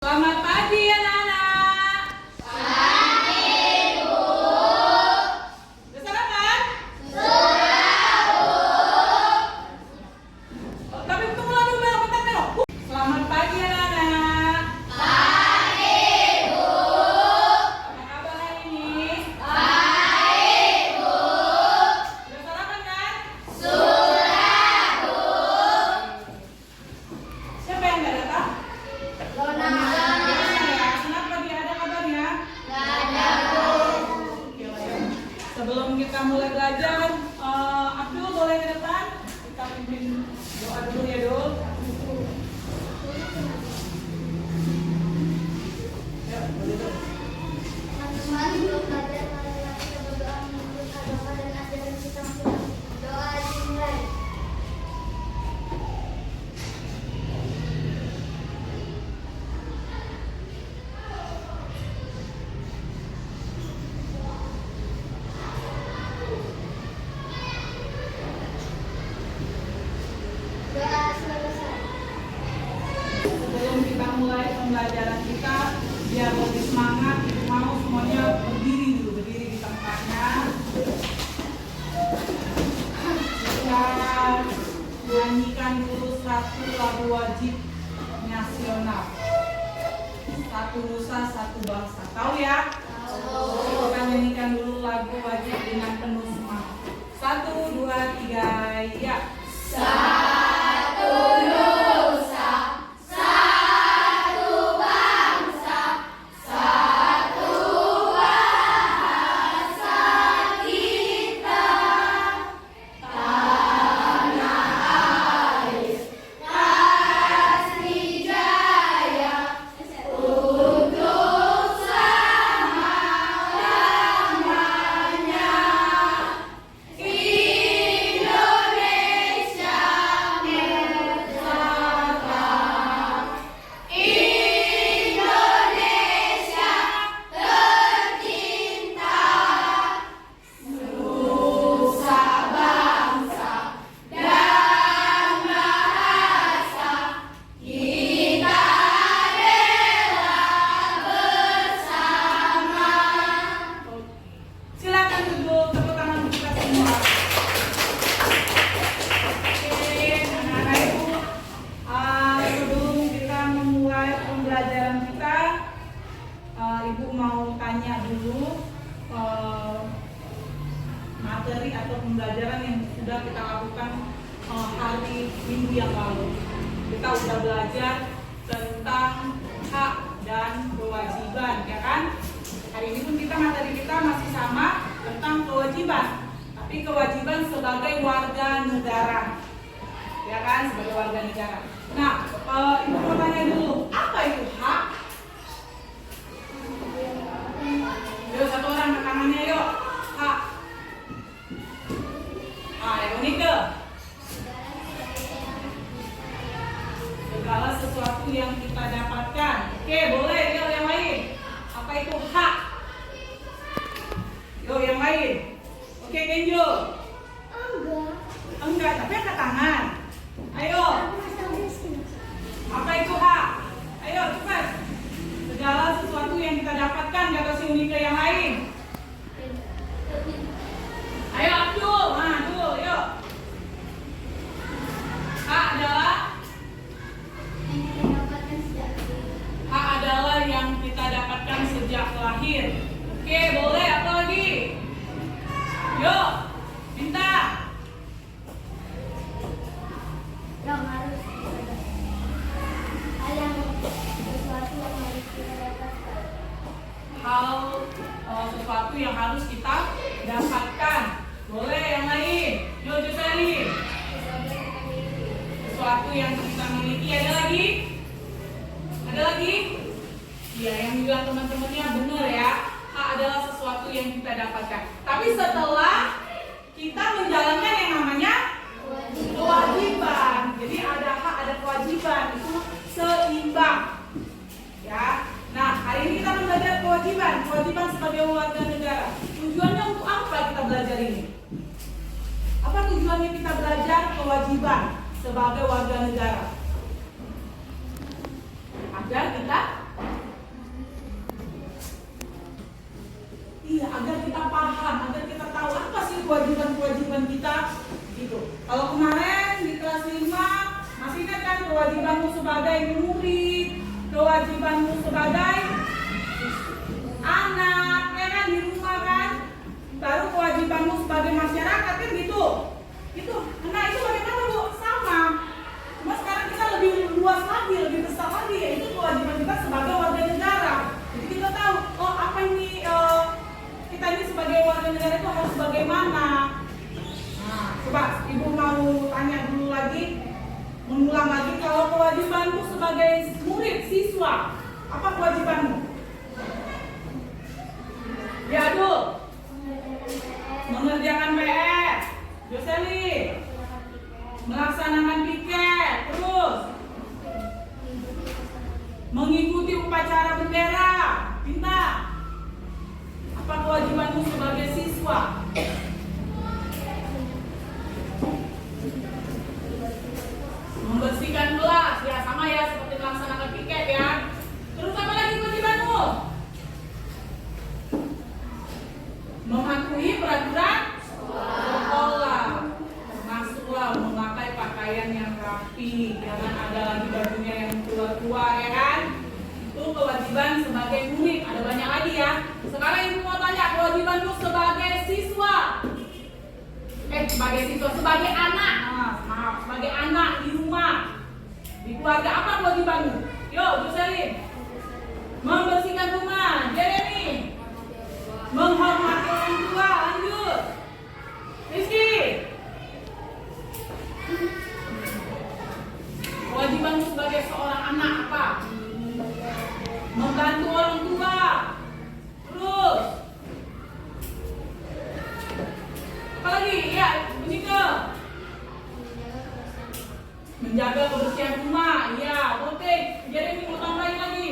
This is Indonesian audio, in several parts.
Selamat pagi anak-anak. Pagi, Bu. Udah sarapan? Sudah, Bu. Tapi tunggu dulu, bentar dulu. Selamat pagi anak-anak. Pagi, Bu. Apa kabar hari ini? Baik, Bu. Udah sarapan kan? Sudah, Bu. Siapa yang nggak datang? Lona. Kenapa dia ada kabarnya? Gak ada, Bu. Oke lah ya. Sebelum kita mulai belajar, Abdul boleh ke depan? Kita pimpin doa dulu ya, Dul. Yuk, boleh, Dul. Teman-teman, sebelum belajar, marilah kita berdoa menurut agama dan ajaran kita masing-masing. Doa dimulai. Doa selesai. Sebelum kita mulai pembelajaran kita, biar lebih semangat, ibu mau semuanya berdiri di tempatnya. Kita nyanyikan dulu satu lagu wajib nasional. Satu nusa, satu bangsa. Tahu ya? Kita nyanyikan dulu lagu wajib dengan penuh semangat. 1, 2, 3, ya. Satu nusa, satu bangsa, satu bahasa kita. Tanah air, kasih jaya, untuk selama-lamanya. Indonesia merdeka, Indonesia tercinta, nusa bangsa dan bahasa kita rela bersama. Silakan duduk, tepuk tangan untuk kita semua. Oke, anak-anak ibu, sebelum kita memulai pembelajaran kita, ibu mau tanya dulu materi atau pembelajaran yang sudah kita lakukan hari Minggu yang lalu. Kita sudah belajar tentang hak dan kewajiban, ya kan? Hari ini pun materi kita masih sama tentang kewajiban, tapi kewajiban sebagai warga negara, ya kan? Sebagai warga negara. Nah, ibu mau tanya dulu, apa itu hak? Yuk, satu orang ke tangannya yuk. Hak. Yang Monika. Segala sesuatu yang kita dapatkan. Oke, boleh. Yuk, yang lain. Apa itu hak? Yuk, yang lain. Oke, Kenjo. Enggak, tapi angkat tangan. Ayo. Apa itu hak? Ayo, cepat. Segala sesuatu yang kita dapatkan, kata si Monika yang lain. Ayo, Abdul. Nah, Abdul, yuk. Hak adalah hak adalah yang kita dapatkan sejak lahir. Oke, boleh. Apa lagi? Yuk, minta. Yang harus hal yang sesuatu yang harus kita dapatkan. Hal sesuatu yang harus kita dapatkan. Boleh, yang lain. Yuk, Joselin. Sesuatu yang kita miliki. Ada lagi? Ada lagi? Iya, yang bilang teman-temannya benar ya. Hak adalah sesuatu yang kita dapatkan. Tapi setelah kita menjalankan yang namanya kewajiban. Jadi ada hak, ada kewajiban. Itu seimbang. Ya. Nah, hari ini kita belajar kewajiban. Kewajiban sebagai warga negara. Tujuannya untuk apa kita belajar ini? Apa tujuannya kita belajar kewajiban sebagai warga negara? Agar kita agar kita tahu apa sih kewajiban-kewajiban kita gitu. Kalau kemarin di kelas 5 masih ingat kan kewajibanmu sebagai murid, kewajibanmu sebagai anak, ya kan, di rumah kan, baru kewajibanmu sebagai masyarakat kan gitu. Nah itu bagaimana Bu? Sama. Cuma sekarang kita lebih luas lagi, lebih besar lagi, yaitu kewajiban kita sebagai warga negara. Jadi kita tahu, oh apa ini kita ini sebagai warga negara itu harus bagaimana. Nah, coba Ibu mau tanya dulu lagi, mengulang lagi, kalau kewajibanmu sebagai murid, siswa, apa kewajibanmu? Ya aduh, mengerjakan PR, Joseli, melaksanakan piket, terus mengikuti upacara bendera, Pinta. Apa kewajibanmu sebagai siswa? Membersihkan kelas, ya sama ya seperti melaksanakan piket ya. Terus apa lagi kewajibanmu? Mematuhi peraturan sekolah, termasuklah memakai pakaian yang rapi, jangan ada lagi bajunya yang keluar-keluar ya kan. Itu kewajiban sebagai murid. Ada banyak lagi ya. Sekarang Ibu mau tanya kewajibanmu sebagai siswa. Sebagai anak. Maaf, sebagai anak di rumah, di keluarga, apa kewajibanmu? Yuk, Joselin. Membersihkan rumah. Jeremy. Menghormati orang tua. Lanjut. Rizky. Kewajibanmu sebagai seorang anak apa? Membantu orang tua. Terus apa lagi? Ya, Bunike. Menjaga kebersihan rumah. Ya, penting. Jeremy mau tambahin lagi.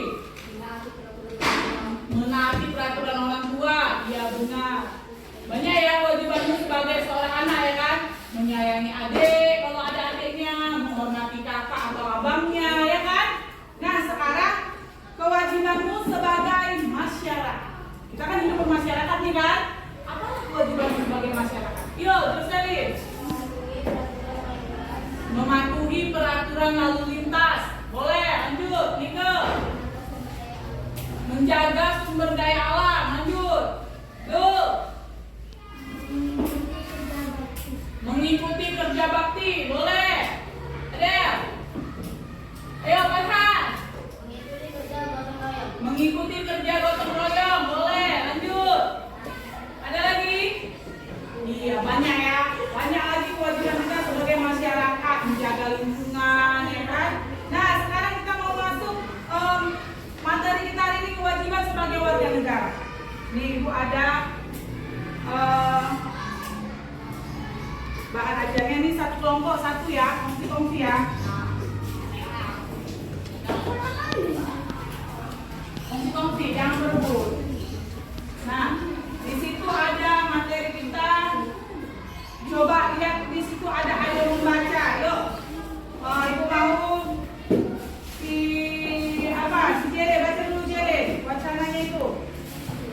Menaati peraturan orang tua. Ya, benar. Banyak ya kewajibanmu sebagai seorang anak ya kan. Menyayangi adik kalau ada adiknya, menghormati kakak atau abangnya ya kan. Nah sekarang kewajibanmu sebagai masyarakat. Kita kan hidup bermasyarakat nih kan. Apa kewajibanmu sebagai masyarakat? Yuk, Joselin. Mematuhi peraturan lalu lintas. Boleh, lanjut. Nike. Menjaga sumber daya alam. Lanjut. Yuk. Mengikuti kerja bakti. Boleh. Adel. Ayo, Farhan. Mengikuti kerja gotong royong. Boleh. Lanjut. Ada lagi? Iya, banyak ya. Banyak lagi kewajiban kita sebagai masyarakat, menjaga lingkungan, ya kan? Nah, sekarang kita mau masuk materi kita hari ini, kewajiban sebagai warga negara. Nih, Ibu ada bahan ajarnya nih, satu kelompok satu ya, kongsi-kongsi ya. Kongsi-kongsi, jangan berebut. Nah, di situ ada materi kita. Coba lihat di situ ada ayo membaca. Yuk, Ibu mau si Jere, baca dulu Jere, wacananya itu.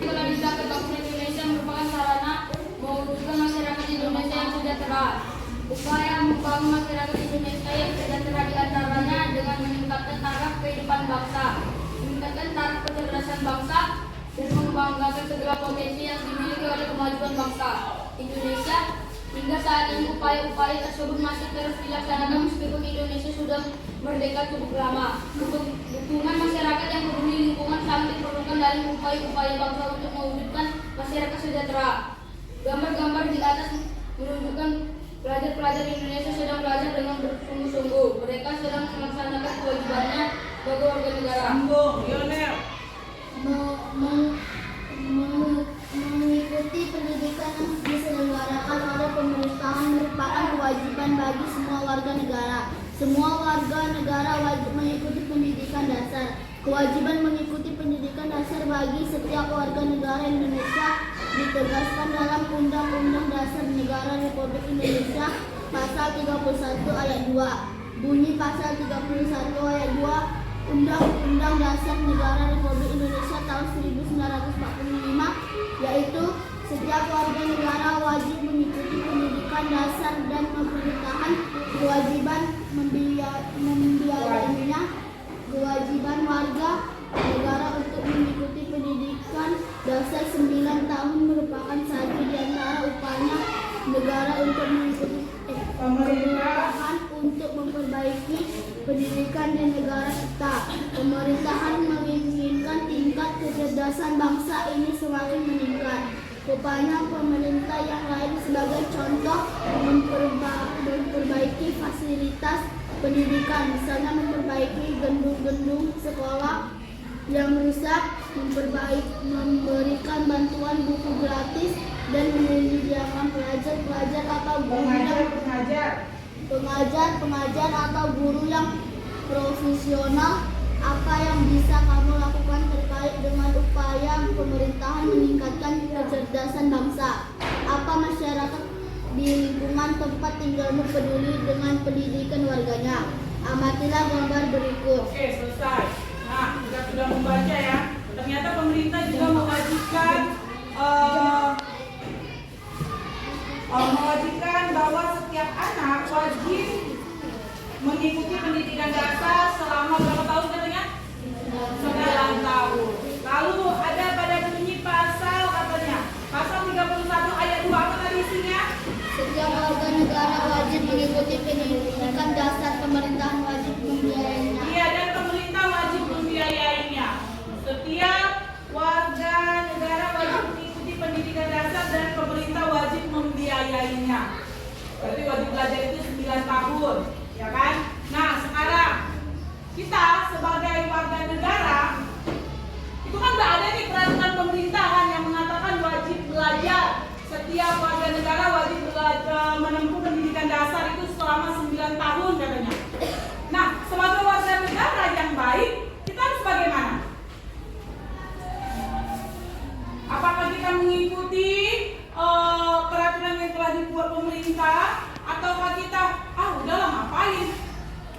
Kelanjutan Kebangunan Indonesia merupakan sarana mewujudkan masyarakat Indonesia yang sejahtera. Upaya membangun masyarakat Indonesia yang sejahtera diantaranya dengan meningkatkan taraf kehidupan bangsa, meningkatkan taraf kecerdasan bangsa, dan membanggakan segala potensi yang dimiliki oleh kemajuan bangsa Indonesia. Hingga saat ini upaya-upaya tersebut masih terus dilaksanakan meskipun Indonesia sudah merdeka cukup lama. Dukungan masyarakat yang peduli lingkungan sangat diperlukan dalam upaya-upaya bangsa untuk mewujudkan masyarakat sejahtera. Gambar-gambar di atas menunjukkan pelajar-pelajar Indonesia sedang belajar dengan bersungguh-sungguh. Mereka sedang melaksanakan kewajibannya sebagai warga negara. Sambung, Lionel. Mengikuti pendidikan yang diselenggarakan oleh pemerintahan merupakan kewajiban bagi semua warga negara. Semua warga negara wajib mengikuti pendidikan dasar. Kewajiban mengikuti pendidikan dasar bagi setiap warga negara Indonesia ditegaskan dalam Undang-Undang Dasar Negara Republik Indonesia Pasal 31 Ayat 2. Bunyi Pasal 31 Ayat 2 Undang-Undang Dasar Negara Republik Indonesia tahun 1945, yaitu Setiap warga negara wajib mengikuti pendidikan dasar dan pemerintahan. Kewajiban membiayainya. Kewajiban warga negara untuk mengikuti pendidikan dasar 9 tahun merupakan satu di antara upaya negara untuk mengikuti pemerintahan untuk memperbaiki pendidikan di negara kita. Pemerintahan menginginkan tingkat kecerdasan bangsa ini semakin meningkat. Upaya pemerintah yang lain sebagai contoh memperbaiki fasilitas pendidikan, misalnya memperbaiki gedung-gedung sekolah yang rusak, memberikan bantuan buku gratis, dan menyediakan pelajar atau guru pengajar atau guru yang profesional. Apa yang bisa kamu lakukan terkait dengan upaya pemerintahan meningkatkan kecerdasan bangsa? Apa masyarakat di lingkungan tempat tinggalmu peduli dengan pendidikan warganya? Amatilah gambar berikut. Oke, selesai. Nah, kita sudah membaca ya. Ternyata pemerintah juga mewajibkan bahwa setiap anak wajib mengikuti pendidikan dasar selama berapa tahun katanya? 9 tahun. Lalu ada pada bunyi pasal katanya, pasal 31 ayat 2 apa tadi isinya? Setiap warga negara wajib mengikuti pendidikan dasar, pemerintahan wajib membiayainya. Iya, dan pemerintah wajib membiayainya. Setiap warga negara wajib mengikuti pendidikan dasar dan pemerintah wajib membiayainya. Berarti wajib belajar itu 9 tahun, ya kan? Nah, sekarang kita sebagai warga negara itu kan nggak ada nih peraturan pemerintahan yang mengatakan wajib belajar. Setiap warga negara wajib menempuh pendidikan dasar itu selama 9 tahun katanya. Nah, sebagai warga negara yang baik, kita harus bagaimana? Apakah kita mengikuti peraturan yang telah dibuat pemerintah, ataukah kita udahlah ngapain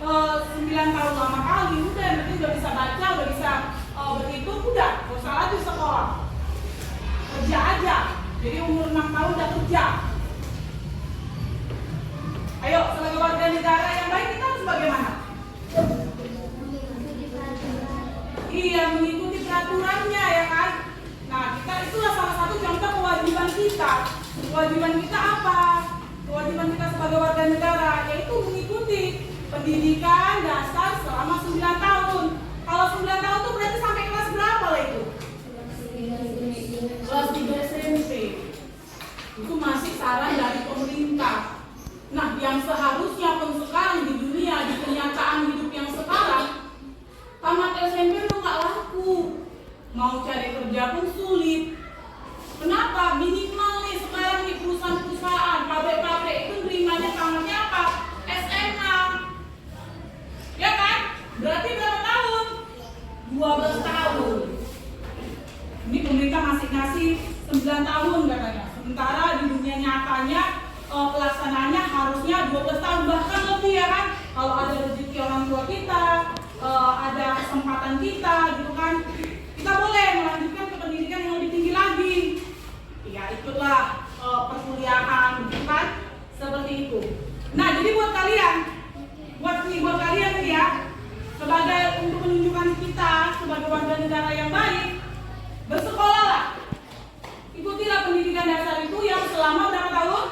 9 tahun lama kali, udah yang penting udah bisa baca, udah bisa berhitung, udah gak usah lagi sekolah, kerja aja. Jadi umur 6 tahun udah kerja. Ayo, sebagai warga negara yang baik kita harus bagaimana? Iya, mengikuti peraturannya, ya kan? Nah, kita itulah salah satu contoh kewajiban kita. Kewajiban kita apa? Kewajiban kita sebagai warga negara yaitu mengikuti pendidikan dasar selama 9 tahun. Kalau 9 tahun itu berarti sampai kelas berapa lah itu? Kelas 3 SMP. Itu masih saran dari pemerintah. Nah, yang seharusnya pun sekarang di dunia, di kenyataan hidup yang sekarang, tamat SMP itu nggak laku. Mau cari kerja pun sulit. Kenapa? Minimal nih sekarang nih perusahaan-perusahaan, pabrik-pabrik itu nerimanya tamatnya apa? SMA. Ya kan? Berarti berapa tahun? 12 tahun. Ini pemerintah masih ngasih 9 tahun katanya. Sementara di dunia nyatanya pelaksanaannya harusnya 12 tahun bahkan lebih, ya kan? Kalau ada rezeki orang tua kita, ada kesempatan kita gitu kan, kita boleh melanjutkan ke pendidikan yang lebih tinggi lagi. Ya ikutlah perkuliahan gitu kan, seperti itu. Nah, jadi buat kalian nih ya, sebagai untuk menunjukkan kita sebagai warga negara yang baik, bersekolahlah. Ikutilah pendidikan dasar itu yang selama berapa tahun?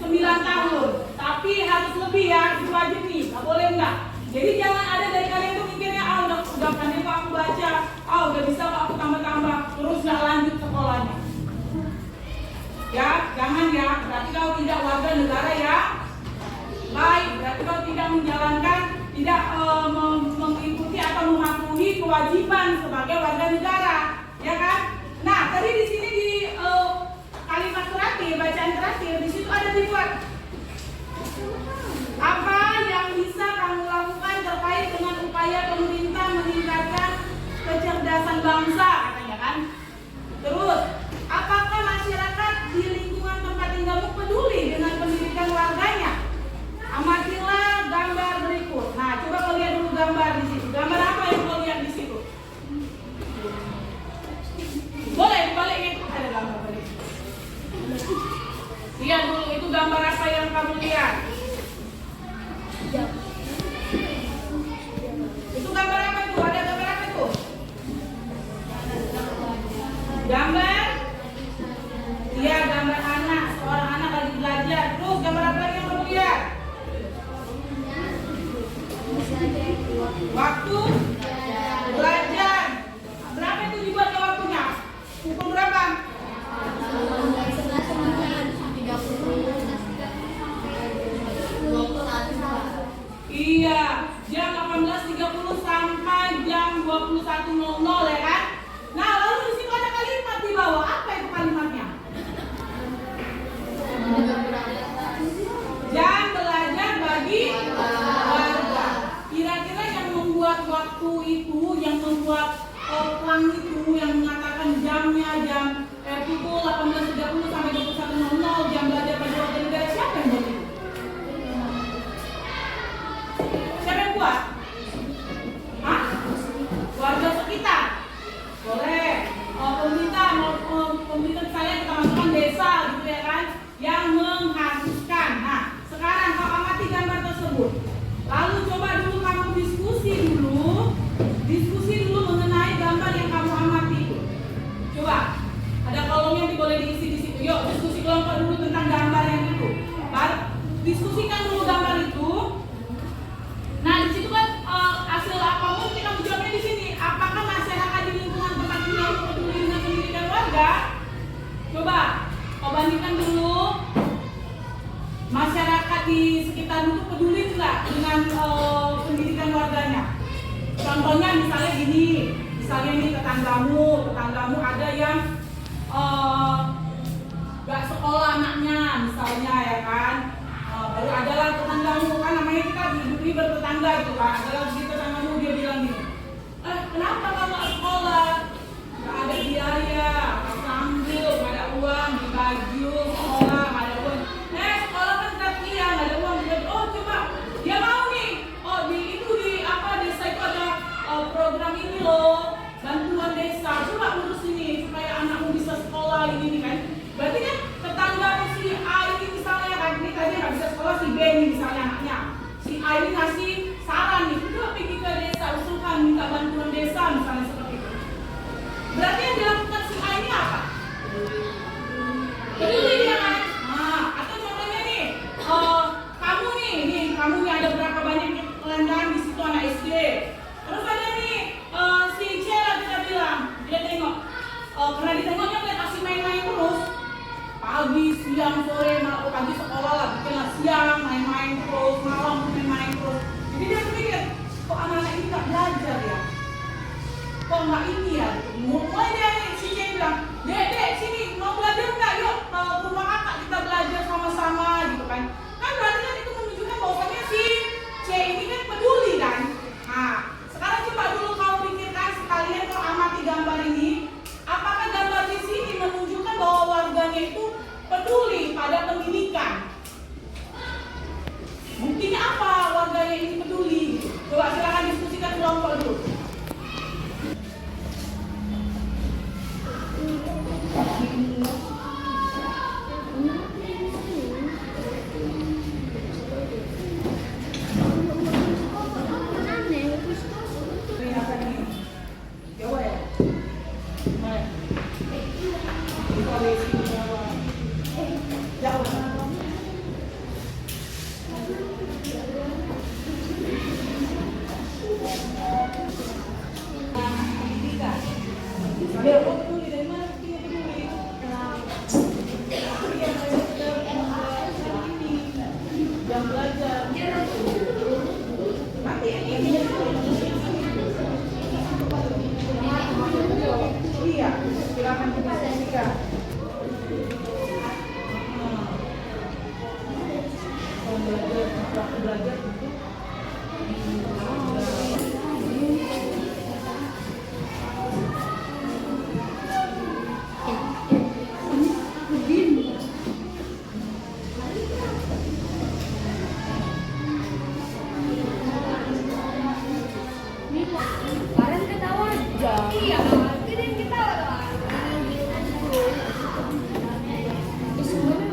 9 tahun. Tapi harus lebih ya, itu wajib nih, nggak boleh enggak. Jadi jangan ada dari kalian tuh mikirnya, udah pandai kok aku baca, udah bisa kok aku tambah-tambah, terus nggak lanjut sekolahnya. Ya, jangan ya, berarti kau tidak warga negara ya baik, berarti kau tidak menjalankan, tidak mengikuti atau mematuhi kewajiban sebagai warga negara, ya kan? Nah, tadi di sini di kalimat terakhir, bacaan terakhir, di situ ada dibuat apa yang bisa kamu lakukan terkait dengan upaya pemerintah meningkatkan kecerdasan bangsa, katanya kan? Terus, apakah masyarakat di lingkungan tempat tinggalmu peduli dengan pendidikan warganya? Amatilah gambar berikut. Nah, coba kau lihat dulu gambar di situ. Gambar apa yang kau lihat di situ? elang itu yang mengatakan jamnya pukul 18.30 sampai 21.00 jam belajar pada warga negara, siapa yang buat itu? Siapa yang buat? Hah? Warga sekitar? Boleh. Pemerintah saya kita masukkan desa gitu ya kan, yang menghapuskan. Nah, sekarang kau amati gambar tersebut. Lalu coba dulu kamu diskusi dulu mengenai gambar yang kamu amati itu. Coba, ada kolom yang boleh diisi di situ. Yuk, diskusi kelompok dulu tentang gambar yang itu. Diskusikan dulu gambar itu. Nah, di situ kan hasil apa mungkin kamu jawabnya di sini. Apakah masyarakat di lingkungan tempat tinggal peduli dengan pendidikan warga? Coba, kau bandingkan dulu. Masyarakat di sekitar itu peduli nggak dengan pendidikan warganya? Contohnya misalnya gini, misalnya nih tetanggamu ada yang nggak sekolah anaknya, misalnya ya kan. Baru adalah tetanggamu, kan namanya kita hidup bertetangga gitu kan. Adalah si tetanggamu dia bilang gini, kenapa kamu nggak sekolah? Nggak ada biaya, nggak sanggup, nggak ada uang di baju sekolah, nggak ada uang. Sekolah kan gratis ya, nggak ada uang. Oh coba, dia mau nih. Oh di desa itu ada program ini loh, bantuan desa. Coba urus ini supaya anakmu bisa sekolah ini kan. Berarti kan tetangga si A ini misalnya kan, ini tadi nggak bisa sekolah, si B ini misalnya anaknya. Si A ini ngasih saran nih, coba pergi ke desa, usulkan minta bantuan desa misalnya seperti itu. Berarti yang dilakukan si A ini apa? Peduli dia kan? Nah, atau contohnya nih, kamu nih ada berapa banyak pelanggan di situ anak SD. Terus ada nih si C lah kita bilang, dia tengok, karena ditengoknya dia kasih main-main terus. Pagi, siang, sore, malam, pagi sekolah lah, bikinlah siang, main-main terus, malam main-main terus. Jadi dia pikir, kok anak-anak ini nggak belajar ya? Kok nggak ini ya? Mulai dia nih, si C bilang, Dek, sini, mau belajar nggak? Yuk, ke rumah kakak kita belajar sama-sama gitu kan. Kan berarti kan itu menunjukkan bahwasanya si C ini kan peduli kan. Nah, sekarang coba dulu kau pikirkan sekalian, kau amati gambar ini. Apakah gambar di sini menunjukkan bahwa warganya itu peduli pada pendidikan? Buktinya apa warganya ini peduli? Coba silakan diskusikan kelompok dulu. Kalian ketawa aja. Iya, kita ketawa doang. Semuanya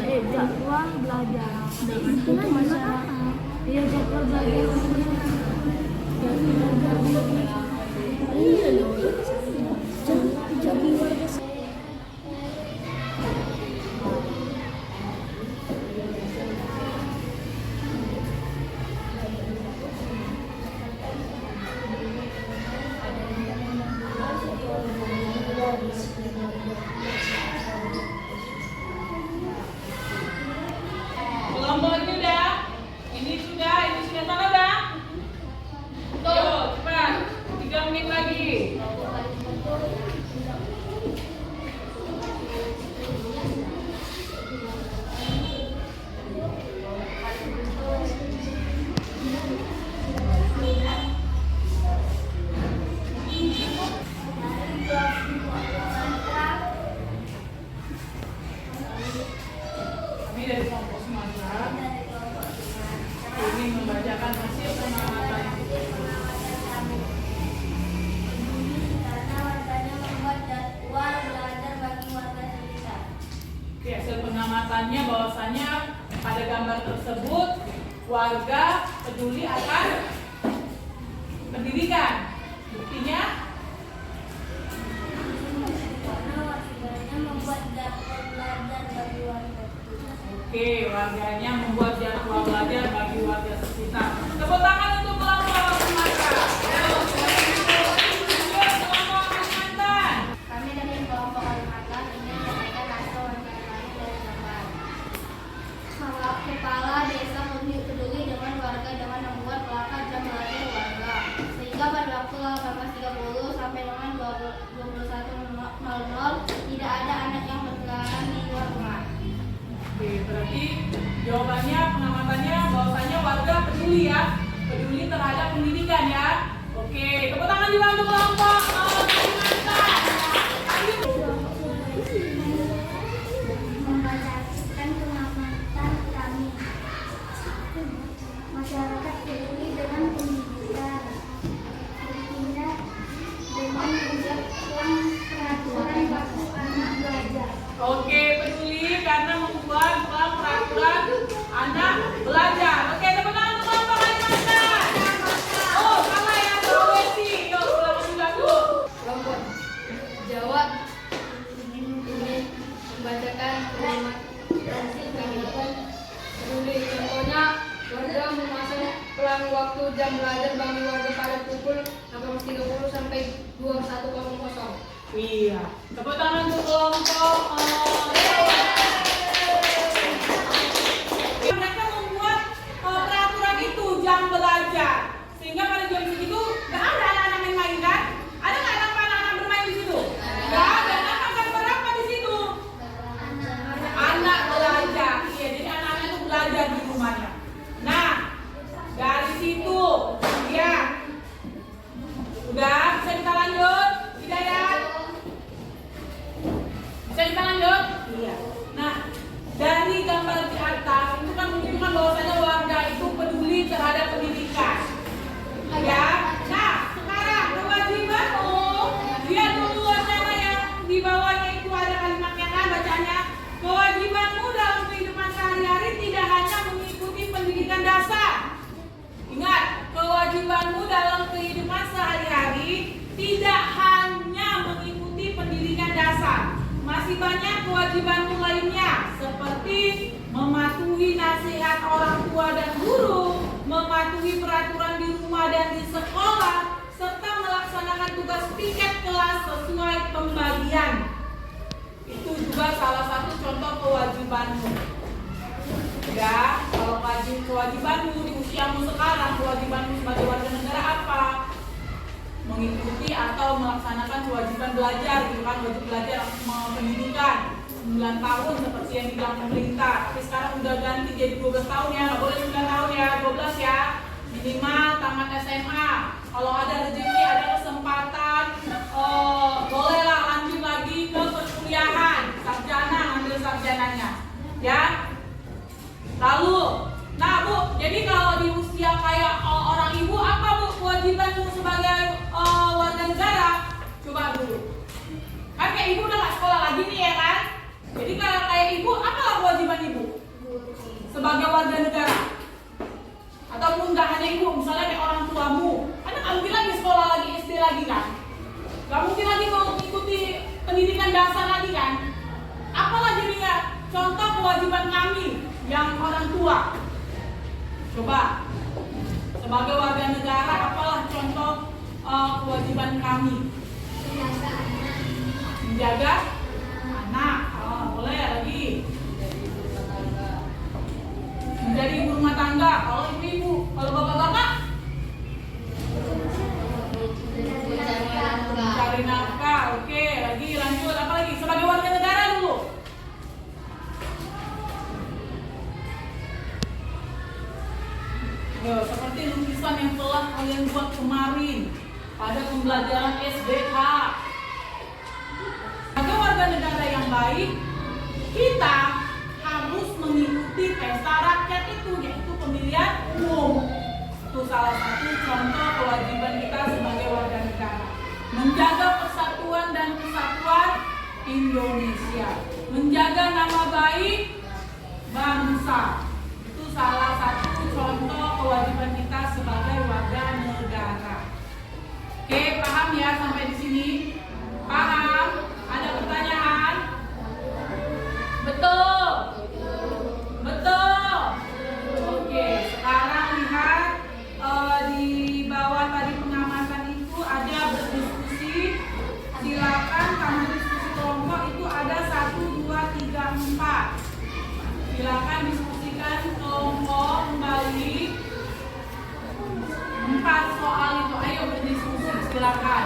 jadwal belajar. Untuk masyarakat, iya jadwal belajar. Iya dong. Jadi warga. Kelompok ini sudah sana udah. Yuk, cepat. 3 menit lagi. Kami dari kelompok Sumatera ingin membacakan hasil pengamatan. Karena warganya membuat jadwal belajar bagi warga sekitar. Oke, hasil pengamatannya bahwasanya pada gambar tersebut warga peduli akan pendidikan. Buktinya Karena warganya membuat jadwal belajar bagi warga sekitar. oke, warganya membuat jadwal belajar bagi warga sekitar. Tepuk tangan untuk kelompok Sumatera. Ayo, kelompok Kalimantan. Kami dari kelompok Kalimantan ingin menyampaikan hasil wawancara kami dari gambar. Kepala desa peduli dengan warga dengan membuat plakat jam belajar warga. Sehingga pada waktu 18.30 sampai dengan 21.00 tidak ada anak yang berkeliaran di luar rumah. Oke, berarti jawabannya pengamatannya bahwasanya warga peduli ya, peduli terhadap pendidikan ya. Oke, tepuk tangan juga untuk kelompok Kalimantan. Ayo. Membacakan pengamatan kami. Masyarakat peduli dengan pendidikan. Bertindak dengan menegakkan peraturan baku anak belajar. Oke, peduli karena membuat peraturan anak belajar. Oke, tepuk tangan untuk kelompok Kalimantan. Oh, salah ya, Sulawesi. Yuk, Sulawesi dulu. Kelompok Jawa ingin membacakan pengamatan kami. Peduli contohnya warga memasang pelang waktu jam belajar bagi warga pada pukul 18.30 sampai 21.00. Iya, tepuk tangan untuk kelompok mereka membuat peraturan itu jam belajar sehingga pada jam segitu nggak ada anak-anak yang main kan? Ada nggak anak-anak bermain di situ? Nggak ada. Anak berapa di situ? Anak belajar. Iya, jadi anak-anak itu belajar di rumahnya. Nah, dari situ, ya, udah bisa kita lanjut? Tidak ya? Bisa kita lanjut? Iya. Nah, dari gambar di atas itu kan menunjukkan bahwasanya warga itu peduli terhadap pendidikan. Ya. Nah, sekarang kewajibanmu lihat dulu wacana yang di bawahnya itu ada kalimatnya kan bacanya. Kewajibanmu dalam kehidupan sehari-hari tidak hanya mengikuti pendidikan dasar. Ingat, kewajibanmu dalam kehidupan sehari-hari tidak hanya mengikuti pendidikan dasar. Masih banyak kewajibanmu lainnya, seperti mematuhi nasihat orang tua dan guru, mematuhi peraturan di rumah dan di sekolah, serta melaksanakan tugas piket kelas sesuai pembagian. Itu juga salah satu contoh kewajibanmu. Ya, kalau kewajibanmu di usiamu sekarang, kewajibanmu sebagai warga negara apa? Mengikuti atau melaksanakan kewajiban belajar, gitu kan, wajib belajar pendidikan 9 tahun seperti yang dibilang pemerintah. Tapi sekarang udah ganti jadi 12 tahun ya, nggak boleh 9 tahun ya, 12 ya. Minimal tamat SMA. Kalau ada rezeki, ada kesempatan, bolehlah lanjut lagi ke perkuliahan, sarjana, ambil sarjananya, ya. Lalu, nah Bu, jadi kalau di usia kayak orang ibu, apa Bu kewajibanmu sebagai warga negara? Coba dulu. Kan kayak ibu udah gak sekolah lagi nih ya kan? Jadi kayak ibu, apalah kewajiban ibu sebagai warga negara? Ataupun nggak hanya ibu, misalnya kayak orang tuamu, anak nggak mungkin lagi sekolah lagi SD lagi kan? Nggak mungkin lagi mau mengikuti pendidikan dasar lagi kan? Apalah jadinya contoh kewajiban kami yang orang tua? Coba sebagai warga negara, apalah contoh kewajiban kami? Menjaga anak. Boleh lagi. Menjadi ibu rumah tangga. Kalau ibu-ibu, kalau bapak-bapak mencari nafkah. Oke, lagi lanjut. Apa lagi? Sebagai warga negara dulu. Yo, seperti lukisan yang telah kalian buat kemarin pada pembelajaran SBK. Sebagai warga negara yang baik, kita harus mengikuti pesta rakyat itu, yaitu pemilihan umum. Itu salah satu contoh kewajiban kita sebagai warga negara. Menjaga persatuan dan kesatuan Indonesia. Menjaga nama baik bangsa. Itu salah satu contoh kewajiban kita sebagai warga negara. Oke, paham ya sampai di sini? Paham? Ada pertanyaan? Betul? Betul? Oke, sekarang lihat di bawah tadi pengamatan itu ada berdiskusi. Silakan kamu diskusi kelompok itu ada 1, 2, 3, 4. Silakan diskusikan kelompok kembali 4 soal itu. Ayo berdiskusi, silakan.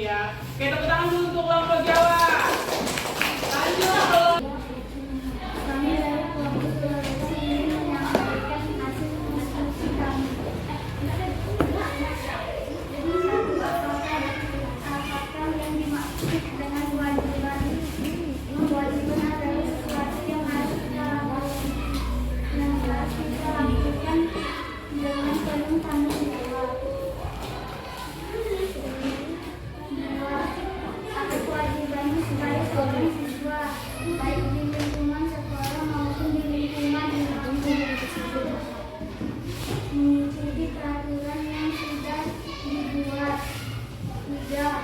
ya. Oke, tepuk tangan dulu untuk kelompok Jawa. Lanjut. Kami dari kelompok Sulawesi ingin menyampaikan hasil diskusi kami. Apakah yang dimaksud dengan kewajiban? Kewajiban adalah sesuatu yang harus kita lakukan dengan penuh tanggung jawab. Apa kewajibannya sebagai seorang siswa, baik di lingkungan sekolah maupun di lingkungan di kampung tersebut? Mengikuti peraturan yang sudah dibuat. Tidak.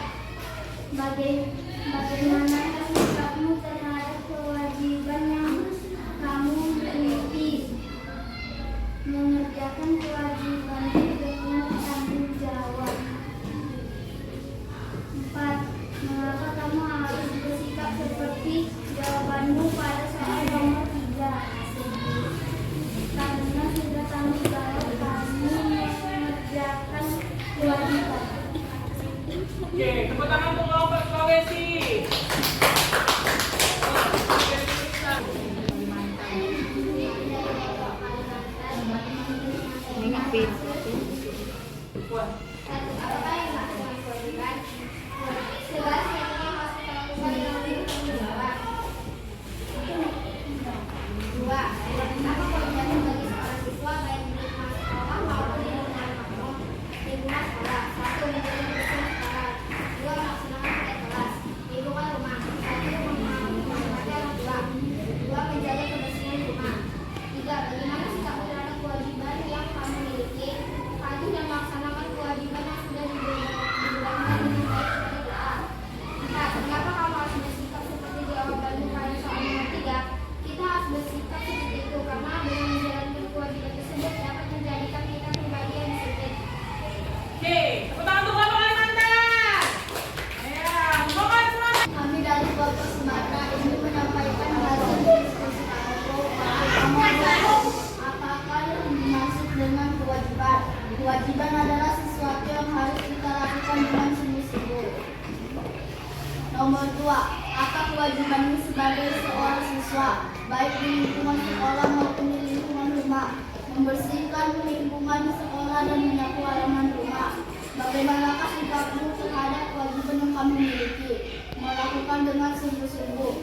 Bagaimana sikapmu terhadap kewajiban yang kamu miliki? Mengerjakan kewajiban dengan tanggung jawab. 4. Mengapa kamu harus bersikap seperti jawabanmu pada soal nomor 3? Karena sudah tanggung jawab kamu mengerjakan kewajiban. Oke, tepuk tangan untuk kelompok Sulawesi. Apakah yang dimaksud kewajiban? Segala sesuatu yang harus kita lakukan dengan penuh tanggung jawab. 2. Apa kewajiban bagi seorang siswa baik di lingkungan sekolah maupun di lingkungan kampung? Lingkungan sekolah. 1. Menjaga kebersihan sekolah. 2. Melaksanakan tugas kelas. Lingkungan rumah. 1. Menghormati orang tua. 2. Menjaga kebersihan rumah. 3. Bagaimana sikapmu terhadap kewajiban yang kamu miliki? Patuh dan melaksanakan kewajiban yang sudah dijalankan dengan baik seperti doa. 4. Mengapa kamu harus bersikap seperti jawabanmu pada soal nomor 3? Kita harus bersikap seperti itu karena dengan menjalankan kewajiban tersebut dapat menjadikan kita pribadi yang disiplin. Oke, tepuk tangan untuk kelompok Kalimantan. Ya, mohon semangat. Kami dari kelompok Sumatera ingin menyampaikan hasil diskusi apakah yang dimaksud dengan kewajiban? Kewajiban adalah sesuatu yang harus kita lakukan dengan sungguh-sungguh. Nomor 2. Apa kewajibanmu sebagai seorang siswa, baik di lingkungan sekolah maupun di lingkungan rumah? Membersihkan lingkungan sekolah dan menyapu halaman rumah. Bagaimanakah sikapmu terhadap kewajiban yang kamu miliki? Melakukan dengan sungguh-sungguh.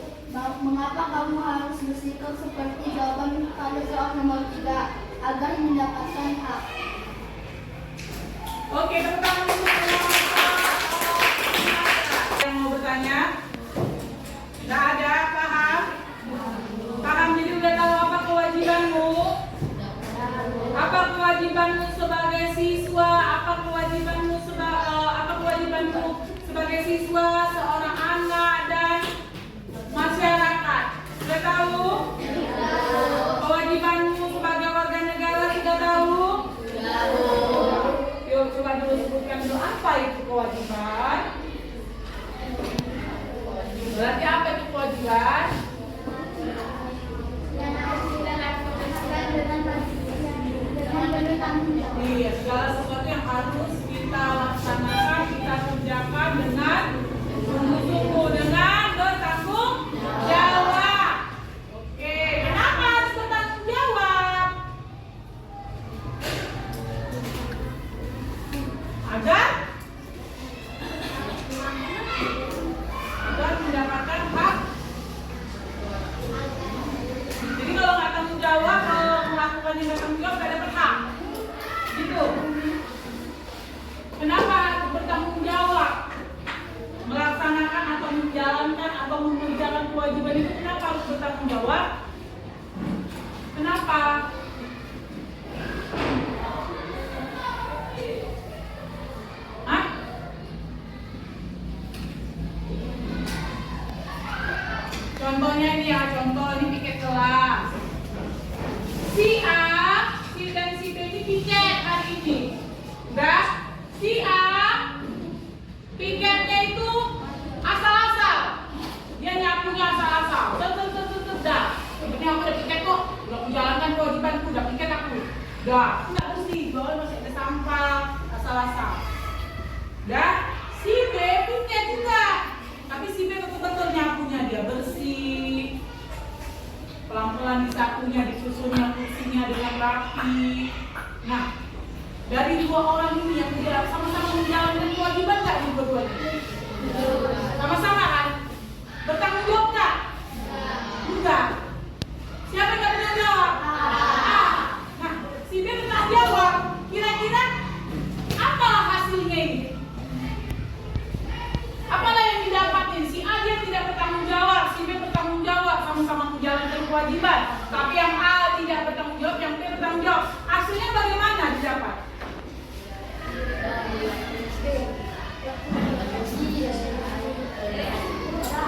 Mengapa kamu harus bersikap seperti jawaban pada soal nomor 3 agar mendapatkan hak? Oke, tepuk tangan untuk kelompok yang mau bertanya. Nggak ada, paham? Paham, jadi udah tahu apa kewajibanmu? Apa kewajibanmu sebagai siswa? Apa kewajibanmu sebagai siswa, seorang anak dan masyarakat? Sudah tahu? Kewajibanmu sebagai warga negara sudah tahu? Yuk coba dulu sebutkan dulu apa itu kewajiban. Berarti apa itu kewajiban? Yang harus kita lakukan dengan penuh tanggung jawab. Iya, segala sesuatu yang harus kita laksanakan, kita kerjakan dengan sungguh-sungguh, dengan bertanggung jawab. Oke, kenapa harus bertanggung jawab? Agar mendapatkan hak. Jadi kalau nggak tanggung jawab, kalau melakukan yang nggak tanggung jawab nggak dapat hak. Gitu. Kenapa harus bertanggung jawab? Melaksanakan atau menjalankan atau mengerjakan kewajiban itu kenapa harus bertanggung jawab? Kenapa? Hah? Contohnya ini ya, contoh ini piket kelas. Si A, si dan si B ini piket hari ini. Udah? Si A piketnya itu asal-asal. Dia nyapunya asal-asal. Dah. Ini aku udah piket kok. Udah menjalankan kewajibanku, udah piket aku. Dah. Nggak bersih, bawah masih ada sampah asal-asal. Dah. Si B piket. kewajiban. Tapi yang A tidak bertanggung jawab, yang B bertanggung jawab. Hasilnya bagaimana didapat?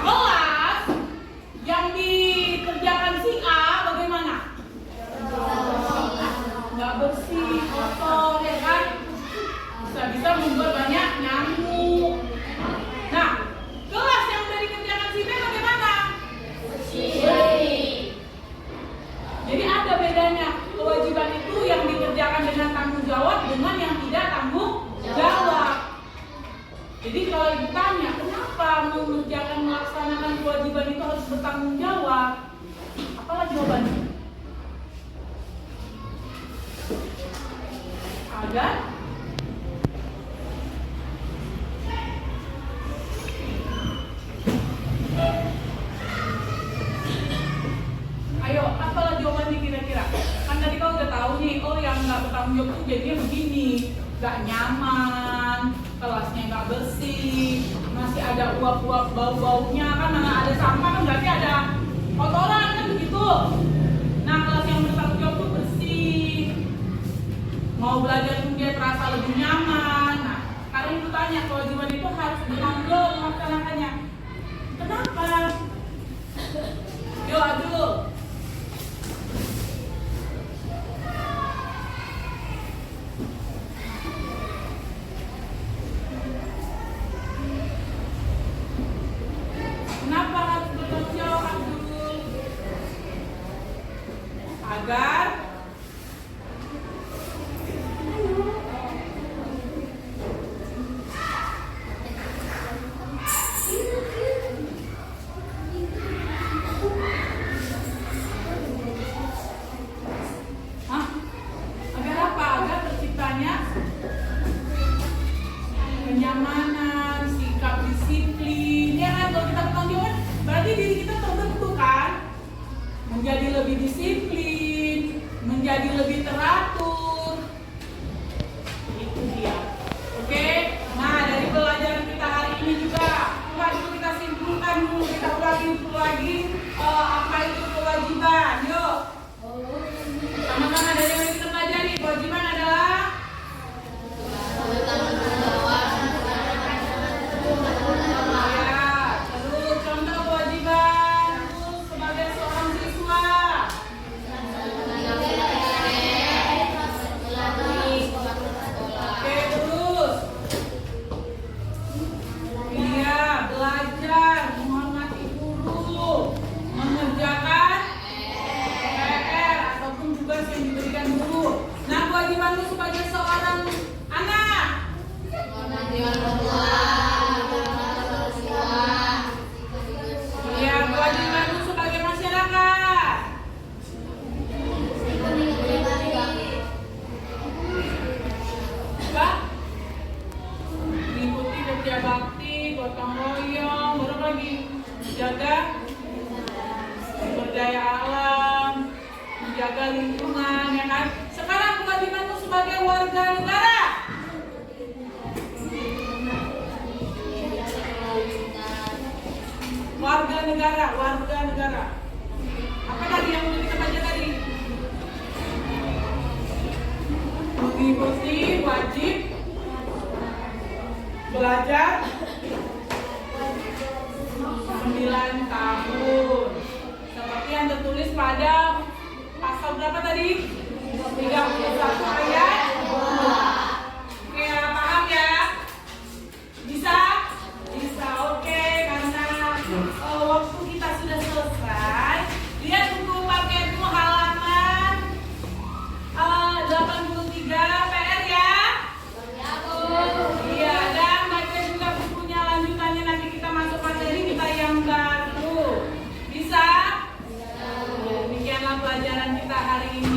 Kelas yang dikerjakan si A bagaimana? Nggak bersih, kotor, ya kan? Bisa-bisa membuat banyak nyamuk. Nah, kelas yang dari kerjakan si B bagaimana? Jadi ada bedanya. Kewajiban itu yang dikerjakan dengan tanggung jawab dengan yang tidak tanggung jawab. Jadi kalau ditanya kenapa mengerjakan melaksanakan kewajiban itu harus bertanggung jawab, apalah jawabannya? Agar ayo, apalah jawabannya kira-kira? Kan tadi kau udah tahu nih, oh yang nggak bertanggung jawab tuh jadinya begini, nggak nyaman, kelasnya nggak bersih, masih ada uap-uap bau-baunya, kan mana ada sampah kan berarti ada kotoran kan begitu. Nah, kelas yang bertanggung jawab tuh bersih, mau belajar pun dia terasa lebih nyaman. Nah, karena itu tanya kewajiban itu harus bertanggung jawab melaksanakannya. Kenapa? Yo, Abdul. Kenapa harus bertanggung jawab, Abdul? Agar agar apa? Agar terciptanya kenyamanan, sikap disiplin. Ya kan, kalau kita bertanggung jawab, berarti diri kita terbentuk kan? Menjadi lebih disiplin, menjadi lebih teratur. Itu dia. Oke? Nah, dari pelajaran kita hari ini juga, coba dulu kita simpulkan dulu, kita ulangi dulu lagi apa itu kewajiban. Yuk. Sama-sama dari yang kita pelajari, kewajiban adalah ya, terus contoh kewajiban sebagai seorang siswa. Oke, terus iya, belajar, menghormati guru, mengerjakan PR ataupun tugas yang diberikan guru. Nah, kewajibanmu sebagai seorang anak. Iya, kewajibanmu sebagai masyarakat. Apa? Mengikuti kerja bakti, gotong royong, baru lagi jaga sumber daya alam, menjaga lingkungan, ya kan? Sekarang kewajibanmu sebagai warga negara. Warga negara. Apa tadi yang udah kita baca tadi? Mengikuti wajib belajar 9 tahun. Seperti yang tertulis pada pasal berapa tadi? 31 ayat 2. Oke, paham ya? Bisa? Bisa, oke. Karena waktu kita sudah selesai. Lihat buku paketmu halaman 83 PR ya. Iya, dan baca juga bukunya lanjutannya, nanti kita masuk materi kita yang baru. Bisa? Demikianlah pelajaran kita hari ini.